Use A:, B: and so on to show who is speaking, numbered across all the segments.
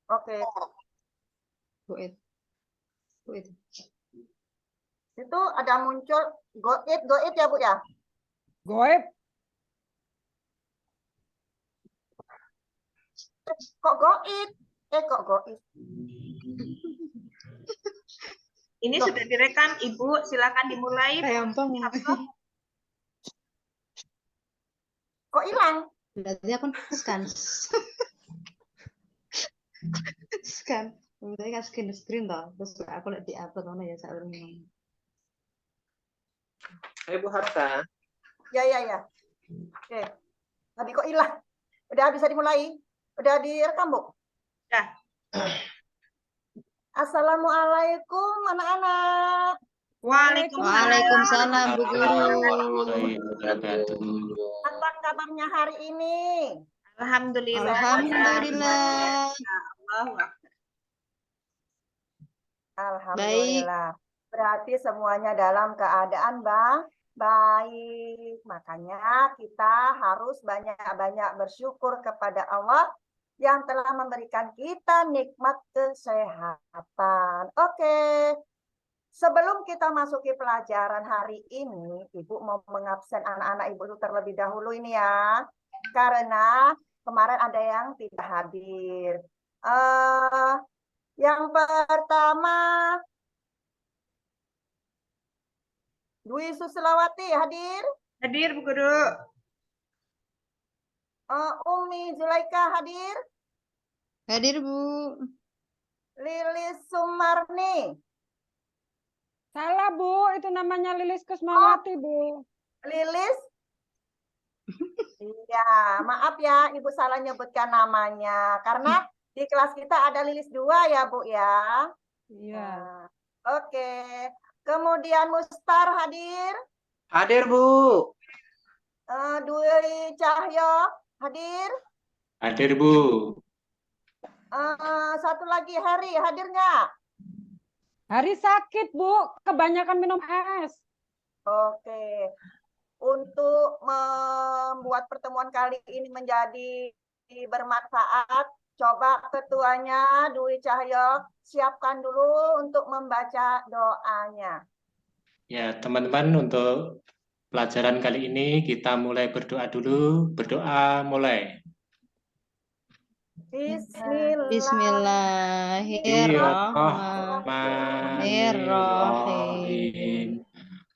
A: Oke.
B: Goib. Goib.
A: Itu ada muncul goib ya Bu ya?
C: Goib.
A: Kok goib? Kok goib?
D: Ini sudah direkam, Ibu. Silakan dimulai.
B: Rempong.
A: Kok hilang?
B: Berarti aku scan. Scan. Berarti kan scan screen toh. Terus aku lihat di upload mana ya saya ulang.
E: Ibu Harta.
A: Ya. Oke. Tadi kok hilang? Udah bisa dimulai? Udah direkam, Bu?
D: Sudah.
A: Assalamualaikum anak-anak.
B: Waalaikumsalam Bu Guru.
A: Apa kabarnya hari ini?
D: Alhamdulillah.
B: Alhamdulillah.
D: Allahu Akbar.
A: Alhamdulillah. Berarti semuanya dalam keadaan baik. Makanya kita harus banyak-banyak bersyukur kepada Allah yang telah memberikan kita nikmat kesehatan. Oke. Sebelum kita masuki pelajaran hari ini, Ibu mau mengabsen anak-anak Ibu terlebih dahulu ini ya. Karena kemarin ada yang tidak hadir. Yang pertama, Dwi Susilawati hadir?
D: Hadir, Bu Guru.
A: Umi Zulaika hadir?
B: Hadir Bu.
A: Lilis Sumarni?
C: Salah Bu, itu namanya Lilis Kusmawati Bu.
A: Lilis? Iya, maaf ya Ibu salah nyebutkan namanya. Karena di kelas kita ada Lilis 2 ya Bu ya.
C: Iya.
A: Oke. Kemudian Mustar hadir?
E: Hadir, Bu.
A: Dwi Cahyo hadir?
E: Hadir, Bu.
A: Satu lagi Heri hadir nggak?
C: Hari sakit Bu, kebanyakan minum es.
A: Oke. Untuk membuat pertemuan kali ini menjadi bermanfaat, coba ketuanya Dwi Cahyo siapkan dulu untuk membaca doanya.
E: Ya, teman-teman, untuk pelajaran kali ini kita mulai berdoa dulu. Berdoa mulai.
B: Bismillahirrahmanirrahim.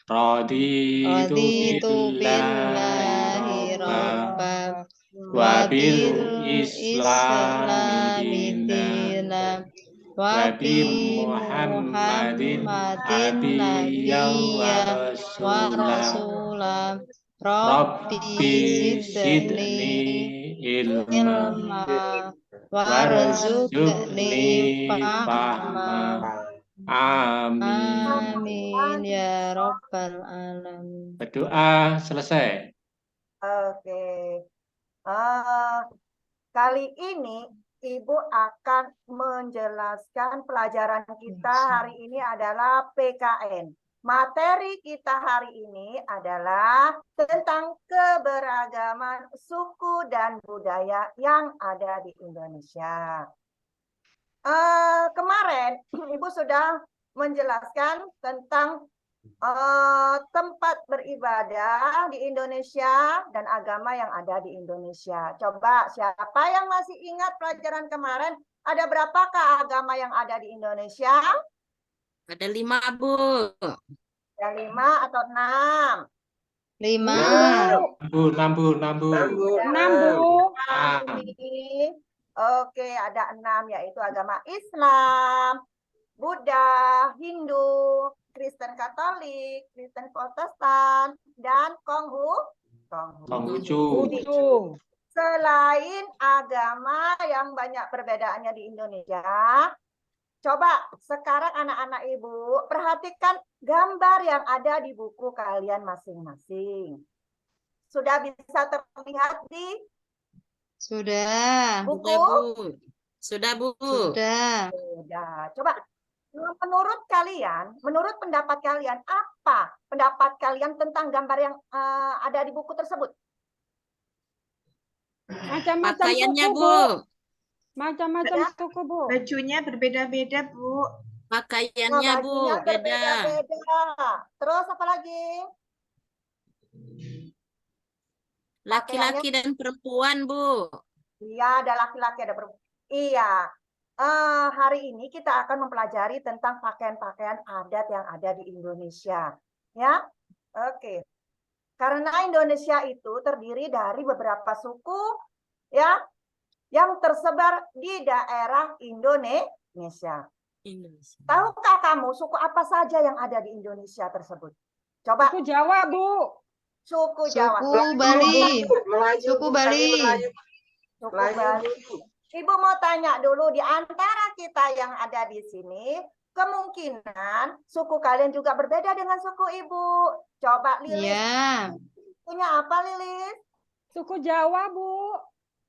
E: Raditu billahi rabba wa bil islami dina wa bi Muhammadin nabiyya wa rasulah. Rabbi zidni ilma warzuqni fahma. Amin.
B: Ya Rabbal Alamin.
E: Berdoa selesai.
A: Oke. Kali ini Ibu akan menjelaskan pelajaran kita hari ini adalah PKN. Materi kita hari ini adalah tentang keberagaman suku dan budaya yang ada di Indonesia. Kemarin Ibu sudah menjelaskan tentang tempat beribadah di Indonesia dan agama yang ada di Indonesia. Coba siapa yang masih ingat pelajaran kemarin? Ada berapakah agama yang ada di Indonesia?
F: Ada 5, Bu.
A: Ada 5 atau 6?
B: 5.
E: 6, Bu.
C: 6 Bu.
A: Oke, ada 6 yaitu agama Islam, Buddha, Hindu, Kristen Katolik, Kristen Protestan, dan Konghucu. Selain agama yang banyak perbedaannya di Indonesia, coba sekarang anak-anak Ibu perhatikan gambar yang ada di buku kalian masing-masing. Sudah bisa terlihat di buku?
F: Sudah, Bu.
A: Sudah. Coba menurut kalian, menurut pendapat kalian, apa pendapat kalian tentang gambar yang ada di buku tersebut?
C: Macam-macam
F: Pakaiannya,
C: suku,
F: Bu.
C: Macam-macam
A: Ya.
C: suku, Bu.
D: Bajunya berbeda-beda, Bu.
F: Pakaiannya,
A: Nah,
F: Bu,
A: bajunya
F: beda.
A: berbeda-beda. Terus apa lagi?
F: Laki-laki dan perempuan, Bu.
A: Iya, ada laki-laki, ada perempuan. Iya. Hari ini kita akan mempelajari tentang pakaian-pakaian adat yang ada di Indonesia. Ya, oke. Karena Indonesia itu terdiri dari beberapa suku, ya, yang tersebar di daerah Indonesia.
F: Indonesia.
A: Tahukah kamu suku apa saja yang ada di Indonesia tersebut? Coba.
C: Suku Jawa, Bu.
A: Suku Jawa.
B: Suku Bali.
G: Melayu,
B: Suku
G: Bu, tadi
B: Bali.
G: Melayu.
A: Suku
G: Melayu,
A: Bali.
G: Bu.
A: Ibu mau tanya dulu, di antara kita yang ada di sini, kemungkinan suku kalian juga berbeda dengan suku Ibu. Coba Lilis,
B: Iya.
A: sukunya apa Lilis?
C: Suku Jawa, Bu.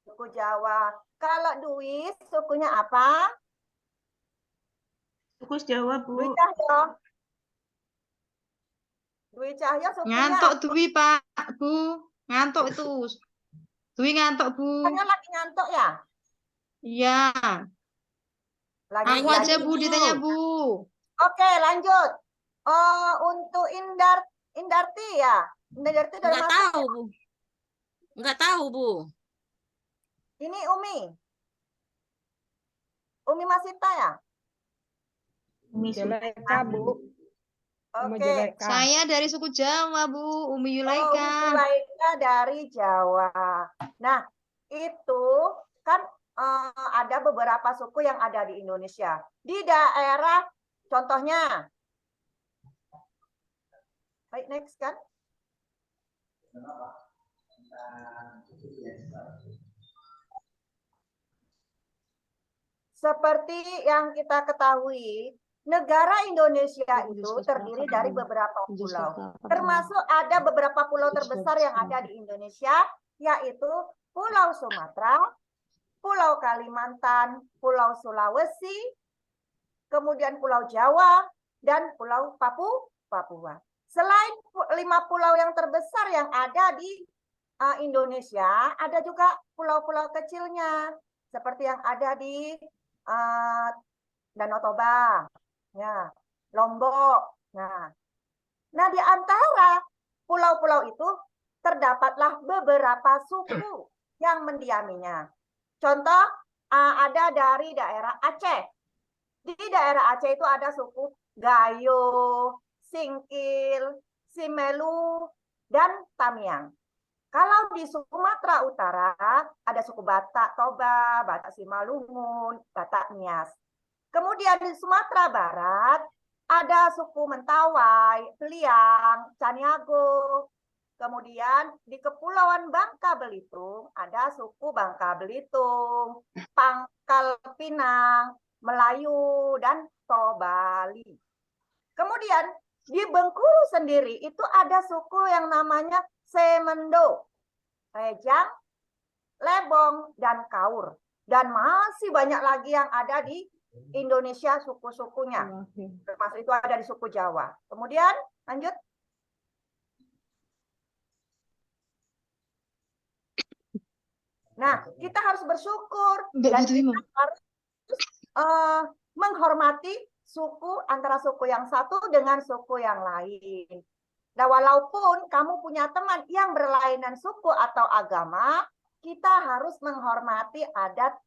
A: Suku Jawa. Kalau Dwi, sukunya apa?
D: Suku Jawa,
A: Dwi
D: Bu.
A: Cahyo. Dwi Cahyo sukunya
B: Ngantuk
A: apa?
B: Dwi, Pak, Bu. Ngantuk itu. Dwi ngantuk, Bu.
A: Kalian lagi ngantuk ya?
B: Iya.
A: Lagi
B: Aku
F: Ayo,
B: aja,
A: belajar.
B: Bu, ditanya, Bu.
A: Oke, lanjut. Untuk Indarti ya. Indarti dari
F: Enggak
A: mana?
F: tahu, Bu. Enggak tahu, Bu.
A: Ini Umi. Umi Masita ya?
D: Umi
C: Jeleka, Bu. Umi
A: Oke.
C: Jeleka.
B: Saya dari suku Jawa, Bu. Umi
A: Oh,
B: Yulaika.
A: Yulaika dari Jawa. Nah, itu kan ada beberapa suku yang ada di Indonesia. Di daerah, contohnya. Baik, next kan? Seperti yang kita ketahui, negara Indonesia itu terdiri dari beberapa pulau. Termasuk ada beberapa pulau terbesar yang ada di Indonesia, yaitu Pulau Sumatera, Pulau Kalimantan, Pulau Sulawesi, kemudian Pulau Jawa, dan Pulau Papua. Selain 5 pulau yang terbesar yang ada di Indonesia, ada juga pulau-pulau kecilnya, seperti yang ada di Danau Toba, ya, Lombok. Nah, di antara pulau-pulau itu terdapatlah beberapa suku yang mendiaminya. Contoh, ada dari daerah Aceh. Di daerah Aceh itu ada suku Gayo, Singkil, Simelu, dan Tamiang. Kalau di Sumatera Utara ada suku Batak Toba, Batak Simalungun, Batak Nias. Kemudian di Sumatera Barat ada suku Mentawai, Beliang, Caniago. Kemudian di Kepulauan Bangka Belitung ada suku Bangka Belitung, Pangkal Pinang, Melayu, dan Tobali. Kemudian di Bengkulu sendiri itu ada suku yang namanya Semendo, Rejang, Lebong, dan Kaur. Dan masih banyak lagi yang ada di Indonesia suku-sukunya. Termasuk itu ada di suku Jawa. Kemudian lanjut. Nah, kita harus bersyukur dan kita harus menghormati suku antara suku yang satu dengan suku yang lain. Nah, walaupun kamu punya teman yang berlainan suku atau agama, kita harus menghormati adat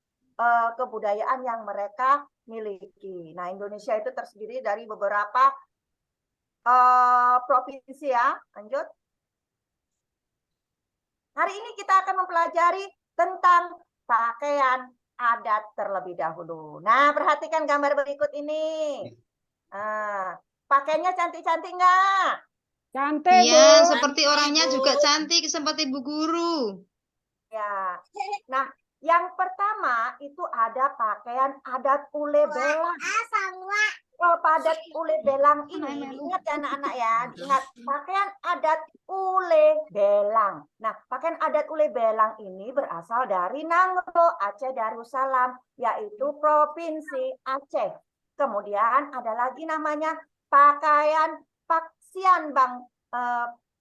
A: kebudayaan yang mereka miliki. Nah, Indonesia itu terdiri dari beberapa provinsi ya. Lanjut. Hari ini kita akan mempelajari tentang pakaian adat terlebih dahulu. Nah, perhatikan gambar berikut ini. Pakaiannya cantik-cantik nggak?
C: Cantik,
B: Iya,
C: Bu.
B: seperti orangnya
F: Bu.
B: juga cantik seperti Bu Guru.
A: Ya. Nah, yang pertama itu ada pakaian adat ule belang. Adat ule belang ini, ingat ya anak-anak ya, ingat pakaian adat ule belang. Nah, pakaian adat ule belang ini berasal dari Nangro, Aceh Darussalam, yaitu Provinsi Aceh. Kemudian ada lagi namanya pakaian Paksian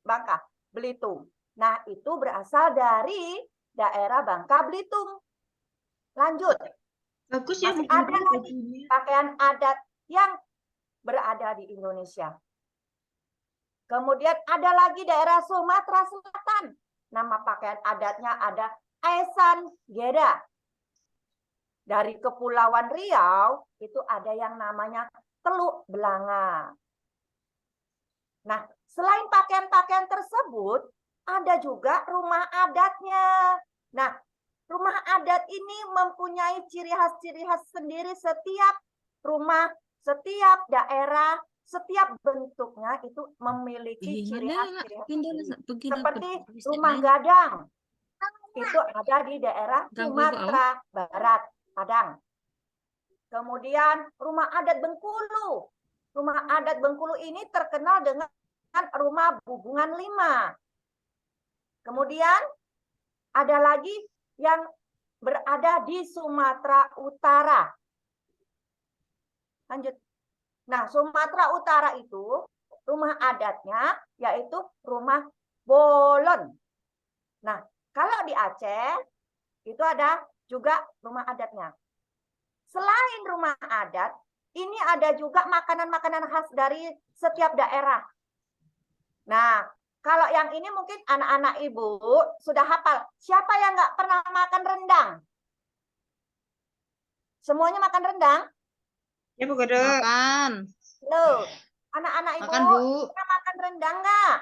A: Bangka Belitung. Nah, itu berasal dari daerah Bangka Belitung. Lanjut,
D: Bagus ya
A: Masih
D: Bu
A: ada
D: Guru
A: lagi
D: bajunya.
A: pakaian adat yang berada di Indonesia. Kemudian ada lagi daerah Sumatera Selatan. Nama pakaian adatnya ada Aisan Geda. Dari Kepulauan Riau itu ada yang namanya Teluk Belanga. Nah, selain pakaian-pakaian tersebut, ada juga rumah adatnya. Nah, rumah adat ini mempunyai ciri khas sendiri setiap rumah, setiap daerah, setiap bentuknya itu memiliki ciri khas sendiri. Seperti rumah gadang, itu ada di daerah Sumatera Barat, Padang. Kemudian rumah adat Bengkulu. Rumah adat Bengkulu ini terkenal dengan rumah Bubungan 5. Kemudian ada lagi yang berada di Sumatera Utara. Lanjut. Nah, Sumatera Utara itu rumah adatnya yaitu rumah Bolon. Nah, kalau di Aceh itu ada juga rumah adatnya. Selain rumah adat, ini ada juga makanan-makanan khas dari setiap daerah. Nah, kalau yang ini mungkin anak-anak ibu sudah hafal. Siapa yang nggak pernah makan rendang? Semuanya makan rendang?
D: Ya Bu Guru.
B: Makan.
A: Loh, anak-anak ibu
B: Makan, Bu.
A: pernah makan rendang nggak?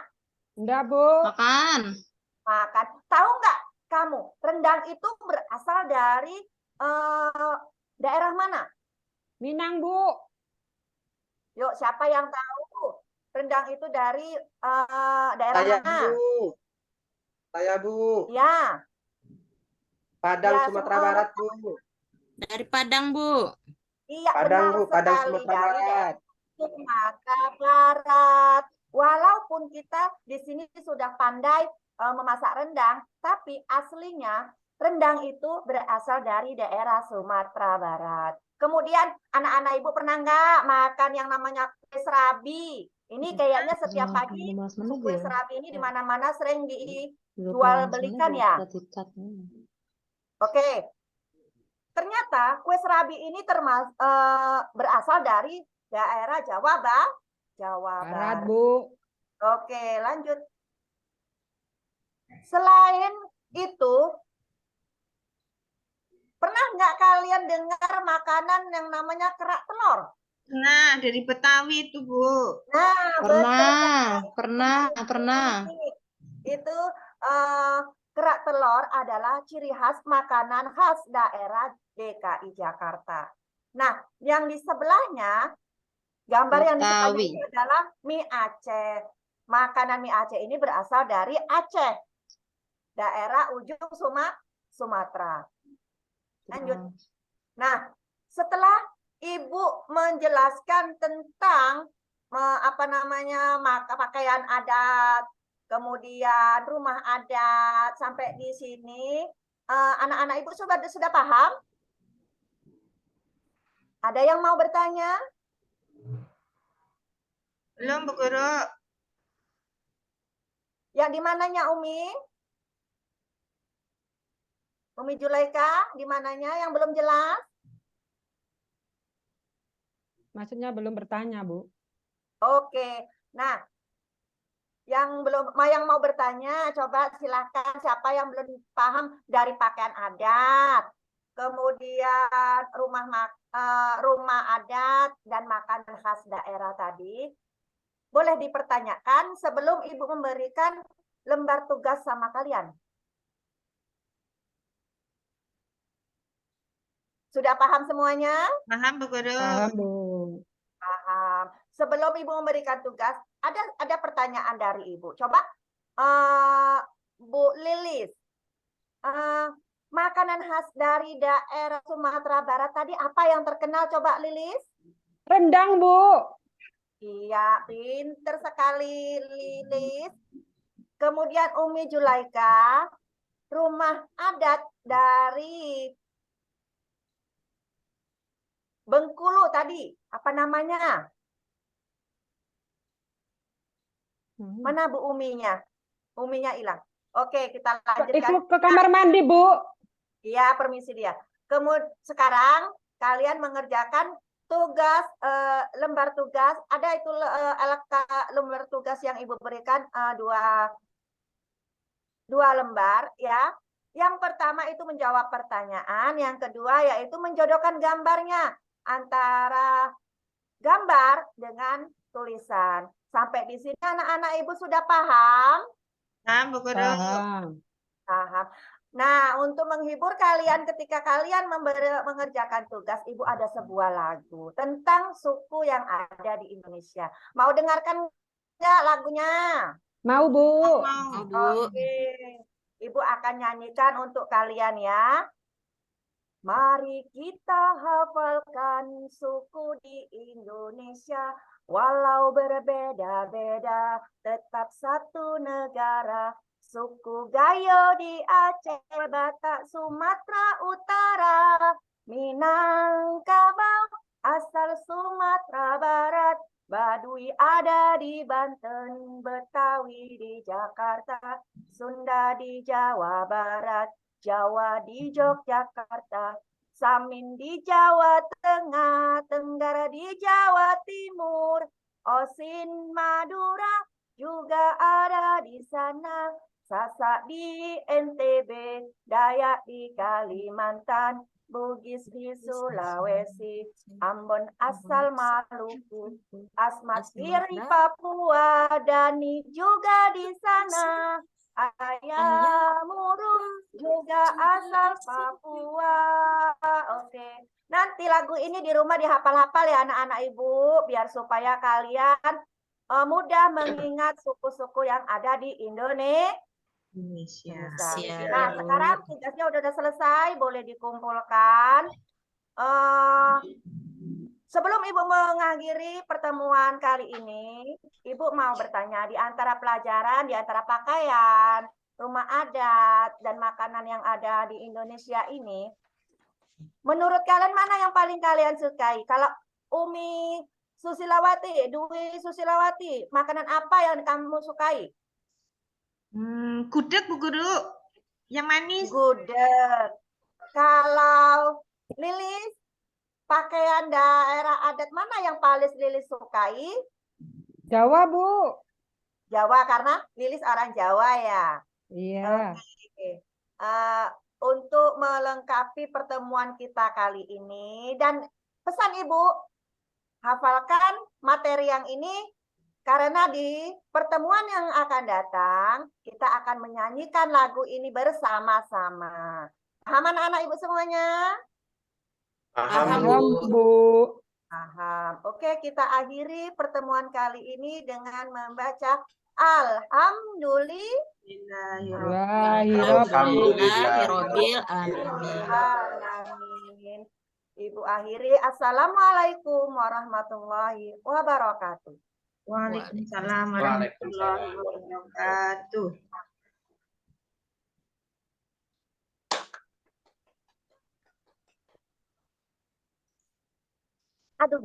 C: Enggak, Bu.
B: Makan.
A: Makan. Tahu nggak kamu, rendang itu berasal dari daerah mana?
C: Minang, Bu.
A: Yuk, siapa yang tahu? Rendang itu dari daerah
G: Saya
A: mana?
G: Bu. Saya Bu.
A: Ya,
G: Padang
A: ya,
G: Sumatera Barat Bu.
F: Dari Padang, Bu.
A: iya
G: Padang
A: benar
G: Bu, Padang
A: sekali
G: Sumatera
A: dari daerah
G: Barat.
A: Sumatera Barat. Walaupun kita di sini sudah pandai memasak rendang, tapi aslinya rendang itu berasal dari daerah Sumatera Barat. Kemudian anak-anak ibu pernah nggak makan yang namanya kue serabi? Ini kayaknya setiap pagi kue serabi ini di mana-mana sering dijual belikan ya. Oke. Ternyata kue serabi ini berasal dari daerah Jawa
C: Barat,
A: Barat.
C: Bu.
A: Oke, lanjut. Selain itu, pernah nggak kalian dengar makanan yang namanya kerak telur?
D: Nah, dari Betawi itu Bu.
A: Nah, betul
B: Pernah,
A: sekali.
B: pernah.
A: Itu kerak telur adalah ciri khas makanan khas daerah DKI Jakarta. Nah, yang di sebelahnya, gambar yang di sebelahnya
B: Betawi.
A: ini adalah mie Aceh. Makanan mie Aceh ini berasal dari Aceh, daerah ujung Sumatera. Lanjut. Nah, setelah Ibu menjelaskan tentang pakaian adat, kemudian rumah adat sampai di sini, anak-anak Ibu sudah paham? Ada yang mau bertanya?
D: Belum Bu Guru.
A: Yang di mananya Umi? Umi Julaika, di mananya yang belum jelas?
C: Maksudnya belum bertanya, Bu.
A: Oke. Nah, yang mau bertanya, coba silakan siapa yang belum paham dari pakaian adat, kemudian rumah adat dan makanan khas daerah tadi, boleh dipertanyakan sebelum Ibu memberikan lembar tugas sama kalian. Sudah paham semuanya?
D: Paham Bu Guru.
C: Paham, Bu.
A: Paham. Sebelum Ibu memberikan tugas, ada pertanyaan dari Ibu. Coba Bu Lilis, makanan khas dari daerah Sumatera Barat tadi apa yang terkenal? Coba Lilis.
C: Rendang, Bu.
A: Iya, pinter sekali Lilis. Kemudian Umi Julaika, rumah adat dari Bengkulu tadi, apa namanya? Mana Bu Uminya? Uminya hilang. Oke, kita lanjutkan.
C: Itu ke kamar mandi, Bu.
A: Iya, permisi dia. sekarang kalian mengerjakan tugas lembar tugas. Ada itu lembar tugas yang Ibu berikan dua lembar ya. Yang pertama itu menjawab pertanyaan, yang kedua yaitu menjodohkan gambarnya antara gambar dengan tulisan. Sampai di sini anak-anak Ibu sudah paham?
D: Paham, Bu Guru?
C: Paham.
A: Paham. Nah, untuk menghibur kalian ketika kalian mengerjakan tugas, Ibu ada sebuah lagu tentang suku yang ada di Indonesia. Mau dengarkan nggak lagunya?
C: Mau, Bu.
D: Mau.
F: Oh, Bu.
A: Oke. Ibu akan nyanyikan untuk kalian ya. Mari kita hafalkan suku di Indonesia. Walau berbeda-beda, tetap satu negara. Suku Gayo di Aceh, Batak, Sumatera Utara. Minangkabau asal Sumatera Barat. Baduy ada di Banten, Betawi di Jakarta, Sunda di Jawa Barat, Jawa di Yogyakarta, Samin di Jawa Tengah, Tenggara di Jawa Timur, Osin Madura juga ada di sana, Sasak di NTB, Dayak di Kalimantan, Bugis di Sulawesi, Ambon asal Maluku, Asmat Kiri Papua, Dani juga di sana, Ayam Murung juga asal Papua. Oke, nanti lagu ini di rumah dihafal-hafal ya anak-anak Ibu, biar supaya kalian mudah mengingat suku-suku yang ada di Indonesia.
D: Indonesia.
A: Nah, sekarang tugasnya udah selesai, boleh dikumpulkan. Sebelum Ibu mengakhiri pertemuan kali ini, Ibu mau bertanya di antara pelajaran, di antara pakaian, rumah adat, dan makanan yang ada di Indonesia ini, menurut kalian mana yang paling kalian sukai? Kalau Umi Susilawati, Dwi Susilawati, makanan apa yang kamu sukai?
D: Gudeg, Bu Guru. Yang manis.
A: Gudeg. Kalau Lilis, pakaian daerah adat mana yang paling Lilis sukai?
C: Jawa, Bu.
A: Jawa, karena Lilis orang Jawa ya.
C: Iya.
A: Oke. Untuk melengkapi pertemuan kita kali ini, dan pesan Ibu, hafalkan materi yang ini, karena di pertemuan yang akan datang, kita akan menyanyikan lagu ini bersama-sama. Paham anak-anak Ibu semuanya?
F: Paham,
C: Paham,
F: Bu.
C: Bu.
A: Paham. Oke, kita akhiri pertemuan kali ini dengan membaca
F: Alhamdulillahirabbil alamin.
A: Alamin. Ibu akhiri. Assalamualaikum warahmatullahi wabarakatuh.
D: Waalaikumsalam warahmatullahi wabarakatuh.